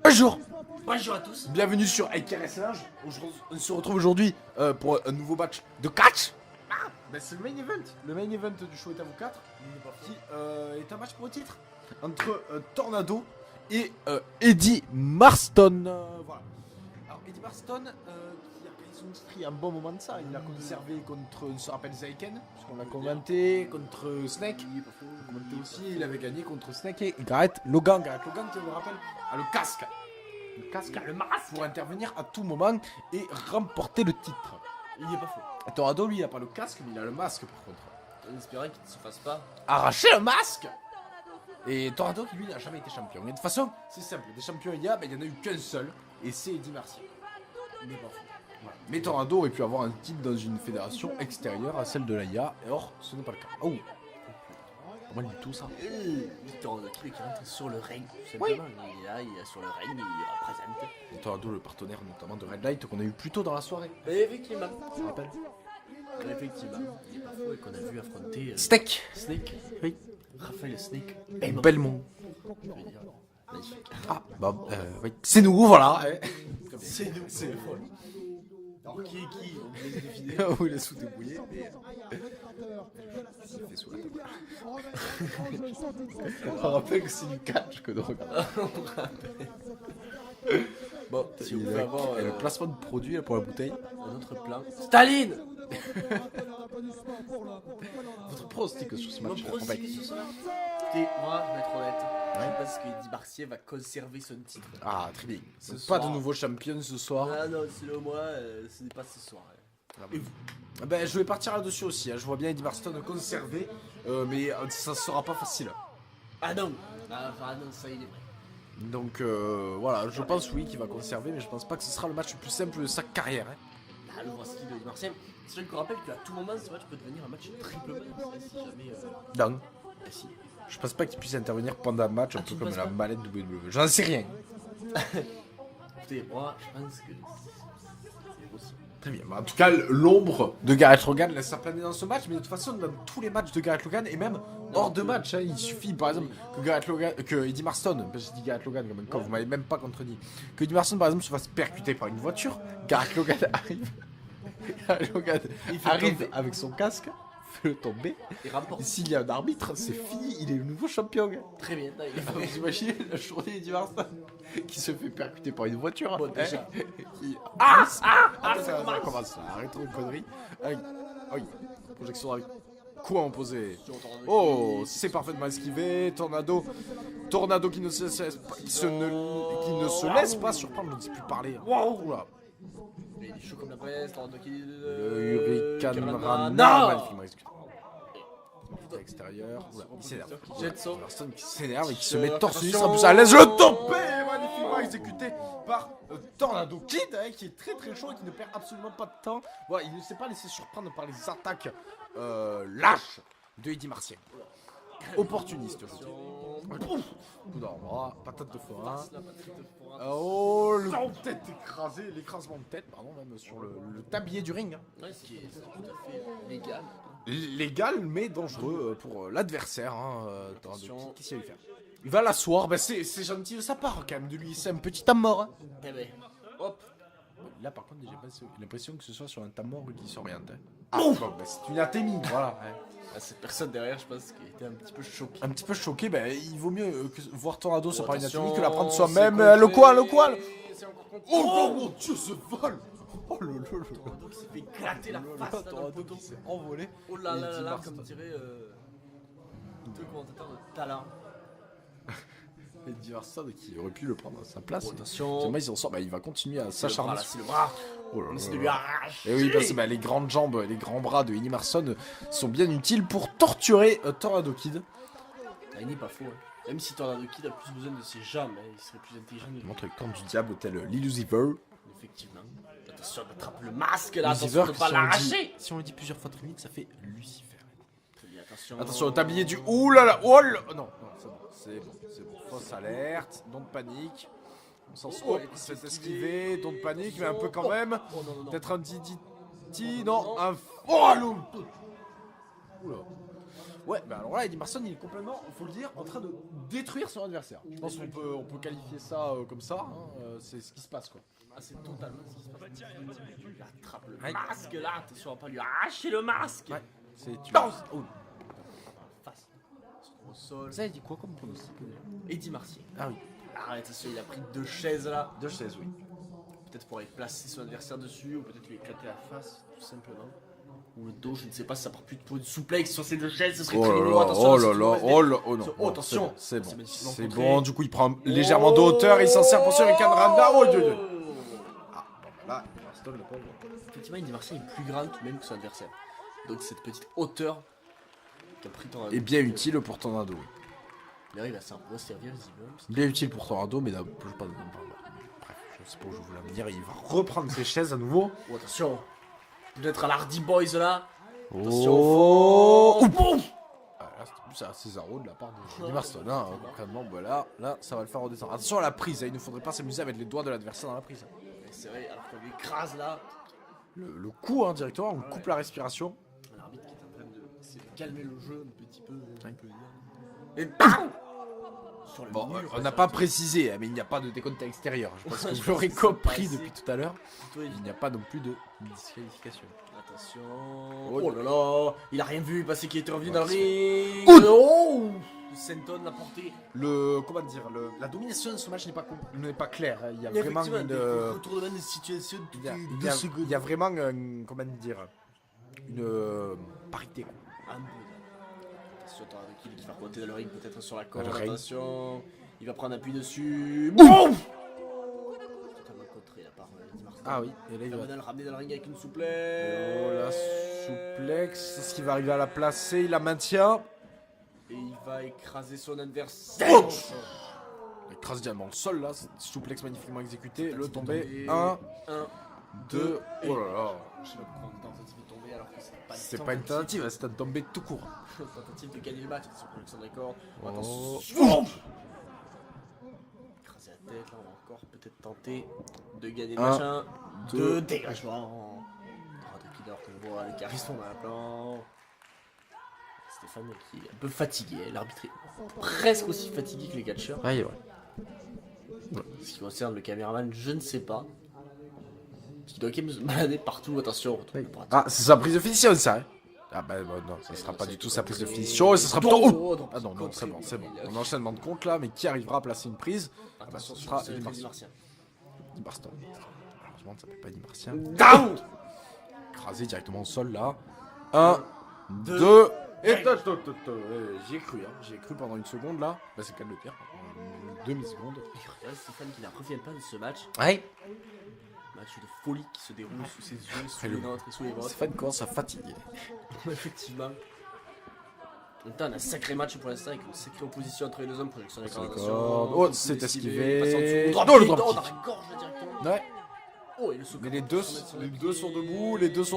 Bonjour. Bonjour à tous. Bienvenue sur IKRS Linge. On se retrouve aujourd'hui pour un nouveau match de catch. C'est le main event. Le main event du show est à vous 4 qui est un match pour le titre entre Tornado et Eddie Marston. Voilà. Alors Eddie Marston qui a gagné son titre il y a un bon moment de ça. Il l'a conservé contre, on se rappelle, Zaiken, puisqu'on l'a commenté, contre Snake. On a commenté aussi, il avait gagné contre Snake et Gareth Logan. Gareth Logan qui, on le rappelle, a le casque. Le casque, le masque pour intervenir à tout moment et remporter le titre. Il est pas faux. Tornado, lui, il a pas le casque, mais il a le masque par contre. On espérait qu'il ne se fasse pas. Arracher le masque. Et Tornado, qui lui, n'a jamais été champion. Et de toute façon, c'est simple. Des champions, il y en a eu qu'un seul, et c'est Eddie Marston. Il est pas faux. Voilà. Mais Tornado aurait pu avoir un titre dans une fédération extérieure à celle de l'AIA, et or, ce n'est pas le cas. Oh, comment il dit tout ça? Tornado qui rentre sur le ring, tout simplement. Il est là, il est sur le ring, il représente. Et Tornado, le partenaire notamment de Red Light qu'on a eu plus tôt dans la soirée. Et effectivement. Tu te rappelles? Effectivement. Il est pas faux et qu'on a vu affronter Snake. Snake. Oui. Raphaël Snake. Belmont. Je veux dire, magnifique. Ah, bah, oui. C'est nous, voilà. C'est nous. C'est folle. Alors qui est qui? On laisse défiler. Vous les sous débrouillés, mais. Ça fait sous la table. On rappelle que c'est du catch que de regarder. Bon, Si on peut avoir le placement de produit là, pour la bouteille. un autre plan. Staline. Votre pronostic sur ce Mon match pronostic sur ce match. Écoutez, moi, je vais être honnête. Je pense qu'Eddie Marcier va conserver son titre. Ah, très bien. Ce Pas soir. de nouveau champion ce soir. Ah non, selon moi, ce n'est pas ce soir. Et vous? Ben, je vais partir là-dessus aussi. Hein. Je vois bien Eddie Marston conserver, mais ça sera pas facile. Ah non. Ah non, ça il est vrai. Donc voilà, je pense oui qu'il va conserver, mais je pense pas que ce sera le match le plus simple de sa carrière. Hein. Ah, le voici de Marseille. C'est vrai qu'on rappelle qu'à tout moment, ce match peut devenir un match triple main. Si jamais. Non. Ah si. Je pense pas qu'il puisse intervenir pendant un match, un tu peu comme penses la pas mallette WWE. J'en sais rien. Écoutez, moi, je pense que c'est possible. Très bien. En tout cas, l'ombre de Gareth Logan laisse sa planer dans ce match, mais de toute façon, dans tous les matchs de Gareth Logan, et même hors de match, hein, il suffit par exemple que Eddie Marston, parce que je dis Gareth Logan comme un con, vous m'avez même pas contredit, que Eddie Marston par exemple se fasse percuter par une voiture, Gareth Logan arrive. Gareth Logan arrive avec son casque, fait le tomber. Il rapporte. Et s'il y a un arbitre, c'est fini, il est le nouveau champion. Très bien. Vous imaginez la journée d'Eddie Marston qui se fait percuter par une voiture. Bon, déjà. Ça commence. Arrêtons les conneries. Aïe. Aïe. Projection avec quoi en posé. Oh, c'est parfaitement esquivé. Tornado qui ne se laisse pas surprendre. Je ne sais plus parler. Waouh là. Il est chaud comme la presse. Tornado qui. Hurricane Rana. Non. Magnifique, magnifique. Extérieur. Oula, il s'énerve. Personne qui s'énerve et qui se met torse nu. Ça laisse le tomber. Magnifiquement exécuté par Tornado Kid, hein, qui est très très chaud et qui ne perd absolument pas de temps. Voilà, il ne s'est pas laissé surprendre par les attaques lâches de Eddie Martier. Opportuniste, je dis. Coup d'envoi, patate de forain. Oh, le tête écrasée, l'écrasement de tête, pardon, même sur le tablier du ring. Hein. Ouais, ce qui est tout à fait légal. Légal, mais dangereux pour l'adversaire. Hein, qu'est-ce qu'il va lui faire? Il va l'asseoir, bah c'est gentil de sa part quand même de lui, c'est un petit temps mort. Hein. Eh ben, hop. Là par contre, j'ai pas l'impression que ce soit sur un temps mort qui s'oriente. Hein. Ah, bon, bah, c'est une athémie, voilà. Hein. Ah, cette personne derrière, je pense qu'elle était un petit peu choquée. Un petit peu choqué, bah, il vaut mieux voir Tornado se prendre une attention, athémie que la prendre soi-même. c'est Le coin. C'est encore contre- Oh mon dieu, ce vol! Oh le Tornado qui s'est fait éclater la face là, dans le Tornado poteau. qui s'est envolé. Oh là là là Eddie là, Marston. comme dirait le commentateur de talent. Eddie Marston qui aurait pu le prendre à sa place. Oh, attention. Seulement, il s'en sort, bah, il va continuer à s'acharner. C'est le bras. Oh là On là essaie là de lui là. arracher. Et oui, parce que bah, les grandes jambes, les grands bras de Eddie Marston sont bien utiles pour torturer Tornado Kid. Ah, il n'est pas faux. Hein. Même si Tornado Kid a plus besoin de ses jambes, hein, il serait plus intelligent de Il montre le camp du diable tel l'Illusiver. Effectivement. Attention, on attrape le masque là, Lucifer, attention de pas l'arracher. si on le dit plusieurs fois très vite, ça fait Lucifer. Très bien, attention. Attention au tablier du... Ouh là là. Oh là. Non, c'est bon. Fausse alerte, don't panique. On s'en sort. Oh, C'est esquivé, don't panique, mais un peu quand même. Oh non, non, non. Peut-être un DDT, non, un... Oh le... Oula. Ouais, bah alors là, Eddie Marson, il est complètement, faut le dire, en train de détruire son adversaire. Je pense qu'on peut qualifier ça comme ça. C'est ce qui se passe, quoi. Ah, c'est totalement ce qui se passe. Il attrape le masque là, attention à pas lui arracher le masque. Ouais, c'est tu. Dans Oh. face. Au sol. Ça, il dit quoi comme pronostic? Eddie Martier. Ah oui. Arrête, attention, il a pris 2 chaises là. 2 chaises, oui. Peut-être pour aller placer son adversaire dessus, ou peut-être lui éclater la face, tout simplement. Ou le dos, je ne sais pas si ça part plus pour une souplex sur ces 2 chaises, ce serait Oh très là rigolo. là, Attention, oh c'est là une là, mauvaise oh là, oh non. Oh, attention, c'est bon, magnifiquement c'est contré. bon. Du coup, il prend légèrement de hauteur, il s'en sert pour sur Hurricane Rana. Oh, Dieu, Dieu. Ah, bon, là, Marston, le pauvre. Effectivement, Eddie Martier est plus grand même que son adversaire. Donc cette petite hauteur qui a pris ton Et bien utile pour Tornado. Oui. Là, il va s'en resservir visiblement. Bien utile pour Tornado, mais là, je sais pas. Bref, je sais pas où je voulais en venir. Il va reprendre ses chaises à nouveau. Oh, attention. Peut-être à l'Hardy Boys là. Oh, Attention, c'est à Cesaro de la part de Marston. Hein, concrètement, voilà, là, ça va le faire redescendre. Attention à la prise, hein, il ne faudrait pas s'amuser à mettre les doigts de l'adversaire dans la prise. c'est vrai, alors qu'on lui écrase là. Le coup, hein, directement, on coupe la respiration. L'arbitre qui est en train de essayer de calmer le jeu un petit peu, on peut dire. Et sur le Bon, mur, on n'a pas précisé, hein, mais il n'y a pas de décompte extérieur. Je pense que vous l'aurez compris depuis tout à l'heure. Il n'y a pas non plus de disqualification. Attention. Oh, Oh là là, il a rien vu parce qu'il était revenu dans le ring. Oh. Oh, Senton l'a porté. Comment dire, la domination de ce match n'est pas claire. Hein. Il y a vraiment Effectivement, une. des retournements de situation Il y a- de il y 2 a- secondes. il y a vraiment comment dire, une parité. Quoi. Un peu. Attention, t'as un qui va remonter dans le ring, peut-être sur la corde. Le ring. Attention, il va prendre appui dessus. Boum. Totalement contré la part Eddie Marston. Ah oui, et là Il il va va. le ramener dans le ring avec une souplesse. Oh la souplex, c'est ce qui va arriver à la placer, il la maintient. Et il va écraser son adversaire. Oh, il écrase directement le sol là, souplex magnifiquement exécuté, le tombé. 1, 1, 2, oh là là. Je sais pas pourquoi on tentative de tomber alors que C'est pas une tentative, c'est un tombé tout court. Tentative de gagner le match, c'est production de record. Oh. Attention. Écraser la tête, là on va encore peut-être tenter de gagner le Un, match. 1, deux. 2, dégagement. De qui dort, on voit les charismes dans la plan. Stéphane qui est un peu fatigué, l'arbitre est presque aussi fatigué que les catcheurs. Ah, il est vrai. Ce qui concerne le caméraman, je ne sais pas. Il doit quand même se balader partout, attention. Retourne le bras. Ah, c'est sa prise de finition ça, hein. Ah bah non, ça sera pas du tout sa prise de finition, et ça sera plutôt... Oh, ah non, c'est bon, c'est bon. On enchaîne de compte là, mais qui arrivera à placer une prise? Ah bah ce sera Eddie Martian. Eddie Marston. Malheureusement, ça s'appelle pas Eddie Martian. Down. Écrasé directement au sol là. 1, 2, et j'y ai cru, hein. J'y ai cru pendant une seconde là. Bah c'est le cas de le dire. Une demi-seconde. Et regarde Stéphane qui ne revient pas de ce match. Ouais. Match de folie qui se déroule sous ses yeux, sous le- les nôtres et sous les vôtres. Stéphane commence à fatiguer. Effectivement. En même temps, on a un sacré match pour l'instant avec une sacrée opposition entre les deux hommes. Projection des cordes. Oh, c'est esquivé. Drop Oh, le kick, drop oh, dans kick. la gorge directement. Ouais. Oh, et le saut. Mais les deux sont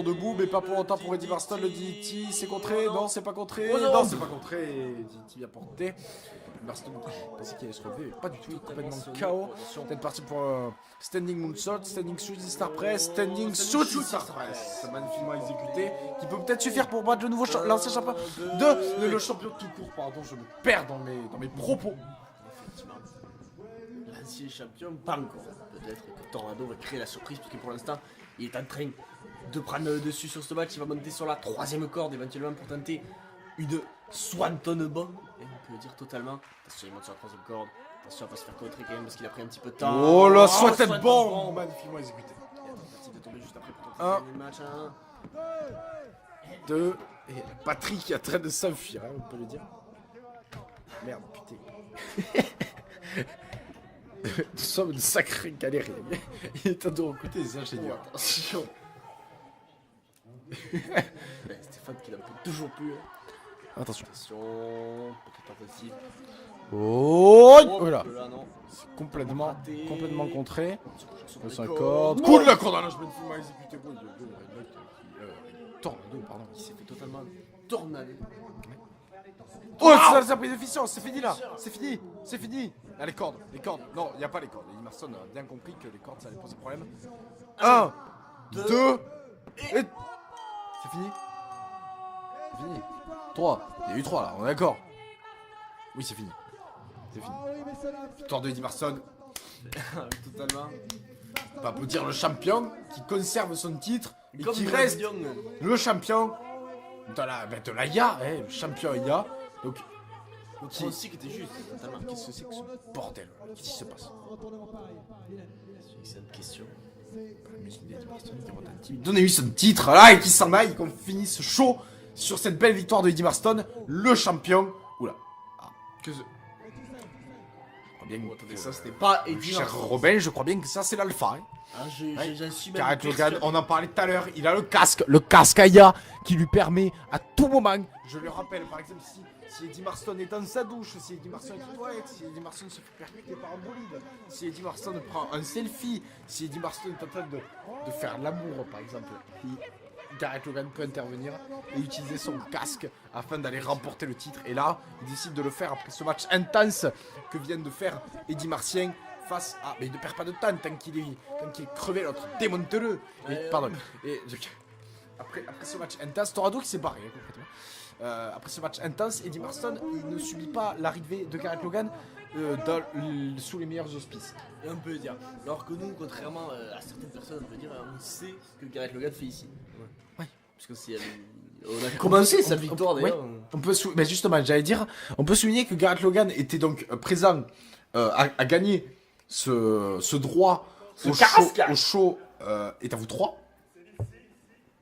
debout, mais pas pour longtemps pour Eddie Marston. Le DT, c'est contré, non, c'est pas contré, Oh non. non, c'est pas contré. DT bien porté. Marston pensait qu'il allait se relever, mais pas du tout, il est complètement KO. Peut-être parti pour un standing moonsault, standing shooting star press, standing shooting star press. C'est magnifiquement exécuté, qui peut peut-être suffire pour battre le nouveau l'ancien champion le champion tout court, pardon, je me perds dans mes propos. Effectivement. L'ancien champion, pas encore. Peut-être que Tornado va créer la surprise, parce que pour l'instant, il est en train de prendre le dessus sur ce match. Il va monter sur la 3ème corde éventuellement pour tenter une Swanton bomb. Et on peut le dire totalement. Attention, il monte sur la 3ème corde. Attention à pas se faire contrer quand même parce qu'il a pris un petit peu de temps. Oh là, soit tête Swanton bombe, magnifiquement exécuté. Et la tentative de tomber juste après pour tenter Un. de gagner le match. 2, et Patrick qui est en train de s'enfuir, hein, on peut le dire. Merde, putain. Nous sommes de sacrés galériens. Il est temps de recruter des ingénieurs. Attention. Stéphane qui n'en peut toujours plus. Attention. Attention. Petite tentative. Oh, voilà. Là, non. C'est complètement Raté. contré. Sur Le les 5 cordes. cordes. Coup de la corde à l'âge, magnifiquement exécuté. Tornado, pardon. Il s'est fait totalement tornado. Oh, c'est sa prise d'efficience, c'est fini là. C'est fini. Là, les cordes. Non, il n'y a pas les cordes. Eddie Marston a bien compris que les cordes, ça allait poser problème. 1, 2, et... C'est fini. 3. Il y a eu 3 là, on est d'accord. Oui, c'est fini. C'est fini. Victoire de Eddie Marston. Totalement. On va applaudir le champion qui conserve son titre et Comme qui nous reste l'avions. le champion de la IA, le champion IA. Donc, Le pronostic était juste. Totalement. Qu'est-ce que c'est que ce bordel, qu'est-ce qui se passe? C'est une question. Donnez-lui son titre là et qu'il s'en aille, qu'on finisse chaud sur cette belle victoire de Eddie Marston, le champion. Oula. Ah, que je crois bien Bon, que attendez, ça c'était pas Eddie cher Marston. Robin, je crois bien que ça c'est l'alpha. Hein. Ah, j'en suis même Garrett Logan, persuadé. on en parlait tout à l'heure, il a le casque Aya qui lui permet à tout moment, je le rappelle par exemple si Eddie Marston est dans sa douche, si Eddie Marston est aux toilettes, si Eddie Marston se fait percuter par un bolide, si Eddie Marston prend un selfie, si Eddie Marston est en train de faire l'amour par exemple, Garrett Logan peut intervenir et utiliser son casque afin d'aller remporter le titre. Et là, il décide de le faire après ce match intense que vient de faire Eddie Marsien face à... Mais il ne perd pas de temps tant qu'il est crevé, l'autre démonte-le. Pardon. Et après ce match intense, Torado qui s'est barré concrètement. Après ce match intense, Eddie Marston il ne subit pas l'arrivée de Garrett Logan sous les meilleurs auspices. Et on peut dire. Alors que nous, contrairement à certaines personnes, on peut dire, on sait ce que Garrett Logan fait ici. Ouais. Parce que c'est. On a commencé sa victoire d'ailleurs. On peut mais justement, j'allais dire, on peut souligner que Garrett Logan était donc présent à gagner ce droit au show est à vous 3.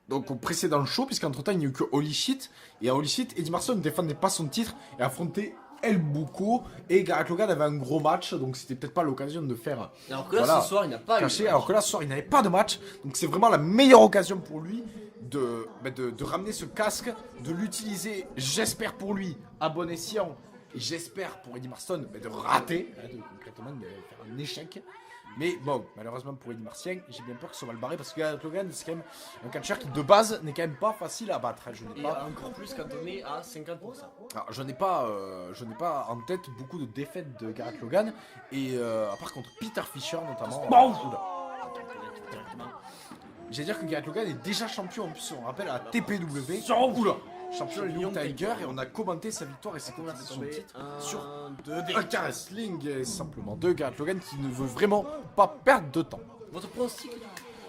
Donc au précédent show, puisqu'entre temps il n'y a eu que Holy Shit. Et à Holy Shit, Eddie Marston ne défendait pas son titre et affrontait El Bucco. Et Garrett Logan avait un gros match, donc c'était peut-être pas l'occasion de faire. Alors que là, ce soir, il n'a pas caché, eu de alors que là ce soir il n'avait pas de match. Donc c'est vraiment la meilleure occasion pour lui de ramener ce casque, de l'utiliser, j'espère pour lui, à bon escient. Et j'espère pour Eddie Marston de rater, concrètement de faire un échec. Mais bon, malheureusement pour Eddie Marsien, j'ai bien peur que ce soit mal barré parce que Garrett Logan c'est quand même un catcheur qui de base n'est quand même pas facile à battre. Je n'ai Et pas, encore plus quand on est à 50%. alors, je n'ai pas en tête beaucoup de défaites de Garrett Logan et à part contre Peter Fisher notamment. Oula. J'allais dire que Garrett Logan est déjà champion en plus, on rappelle à TPW. Oula. Champion Lyon Tiger et on a commenté sa victoire et ses commentaires de son titre sur un wrestling et simplement de Garrett Logan qui ne veut vraiment pas perdre de temps. Votre pronostic?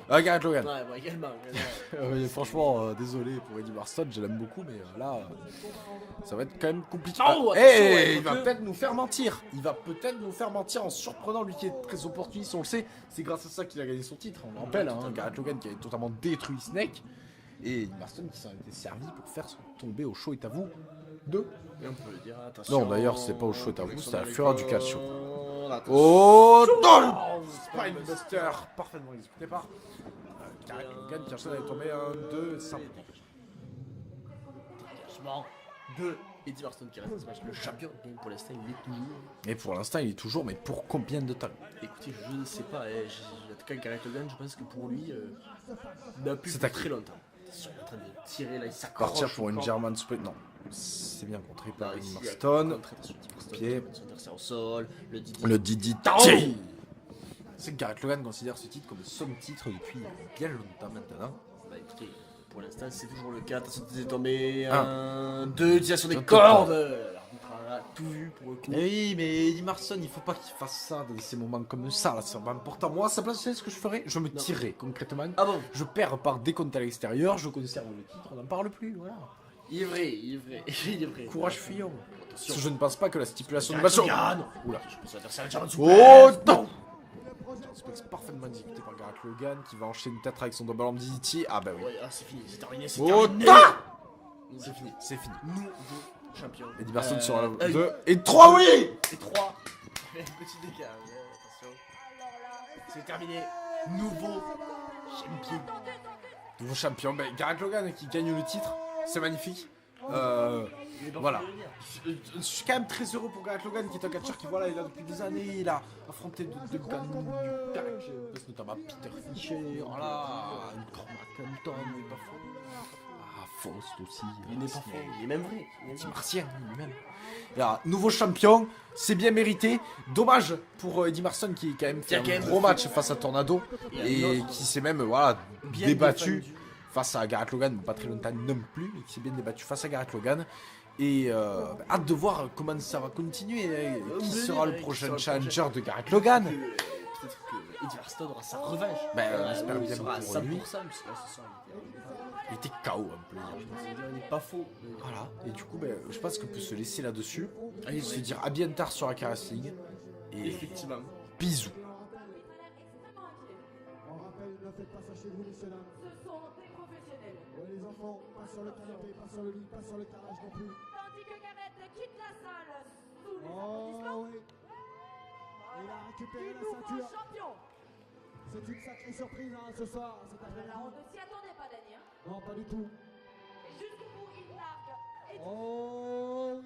Garrett Logan. Ouais, bon, également. Franchement, désolé pour Eddie Marston, je l'aime beaucoup, mais là, ça va être quand même compliqué. Oh, Il va peut-être nous faire mentir. Il va peut-être nous faire mentir en surprenant lui qui est très opportuniste, on le sait. C'est grâce à ça qu'il a gagné son titre. On le rappelle, Garrett Logan qui avait totalement détruit Snake. Et Eddie Marston qui s'en était servi pour faire tomber au show est à vous 2. Et on peut dire, attention. Non, d'ailleurs, c'est pas au show est à vous, c'était à la Fureur du Calcio. Attention. Oh, Spinebuster, parfaitement exécuté par Garrett Logan qui enchaîne avec tomber un 2 simple. Dégagement de Eddie Marston qui reste dans ce match. Le champion, et pour l'instant, il est toujours. Et pour l'instant, il est toujours, mais pour combien de temps? Écoutez, je ne sais pas. En tout cas, Garrett Logan, je pense que pour lui, il n'a plus C'est pour acquis. très longtemps. Attention, il est en train de tirer là, il s'accroche. Partir pour au une camp. German Split, non. C'est bien contré par Là, Eddie ici, Marston. contre, attention, Eddie Marston, Pied. son adversaire au sol, le Didi. Le Didi Oh. C'est que Garrett Logan considère ce titre comme son titre depuis bien longtemps maintenant. Bah écoutez, pour l'instant c'est toujours le cas. Attention, t'es tombé. Un. 2, utilisation des Sur cordes. L'arbitre a tout vu pour le coup. Oui, mais Eddie Marston, il faut pas qu'il fasse ça dans ces moments comme ça, là, c'est vraiment important. Moi, à sa place, vous savez ce que je ferais? Je me tirerais, concrètement. Ah bon? Je perds par décompte à l'extérieur, je conserve le titre, on n'en parle plus, voilà. Il est vrai, il est vrai, il est vrai. Courage, fillon. Attention. Parce que je ne pense pas que la stipulation de Garrett match. Logan. Oula. Je pense à l'adversaire de German Oh Suplex. non! Spikes parfaitement exécuté par Garrett Logan qui va enchaîner peut-être avec son double arm DDT. Ah bah oui. Ouais, ah, c'est fini, c'est terminé, c'est Oh terminé. c'est fini, c'est fini. Nous deux champions. Eddie Marston sur la un, 2 et 3, oui! Et 3. Petit décalage, attention. C'est terminé. Nouveau champion. Nouveau champion, ben, Garrett Logan qui gagne le titre, c'est magnifique. Voilà. Je suis quand même très heureux pour Garrett Logan qui est un catcheur qui voilà, il a depuis des années, il a affronté de gars du catch, notamment Peter Fisher, voilà, Cormac Hamilton, il est pas faux. Ah, Faust aussi. Il n'est pas faux, il est même vrai. Petit Martien lui-même. Là, nouveau champion, c'est bien mérité. Dommage pour Eddie Marston qui quand même fait Qui a quand un même gros fait- match face à Tornado Et un et autre qui s'est même voilà, bien débattu. défendu. face à Gareth Logan, mais pas très longtemps non plus, et qui s'est bien débattu face à Gareth Logan. Et hâte de voir comment ça va continuer, qui sera le prochain challenger de Gareth Logan. Peut-être que Eddie Verstappen aura sa revanche. On espère il bien sera à pour 100%, lui. puisque là, ce soir, Il était KO un peu. il n'est pas faux. Voilà, et du coup, je pense qu'on peut se laisser là-dessus. Allez, Se dire à bien tard sur la Wrestling. Et effectivement. bisous. On rappelle, ne faites pas ça chez vous, messieurs dames. Ce sont des professionnels. Ouais, les enfants, pas sur le canapé, pas sur le lit, pas sur le carrelage non plus. Tandis que Gareth quitte la salle sous les Oh applaudissements. oui. Il a récupéré Du la nouveau ceinture. champion. C'est une sacrée surprise ce soir, cet Là, on après-midi. ne s'y attendait pas, Dany. Hein. Non, pas du tout. Et jusqu'au bout, il largue. Et Oh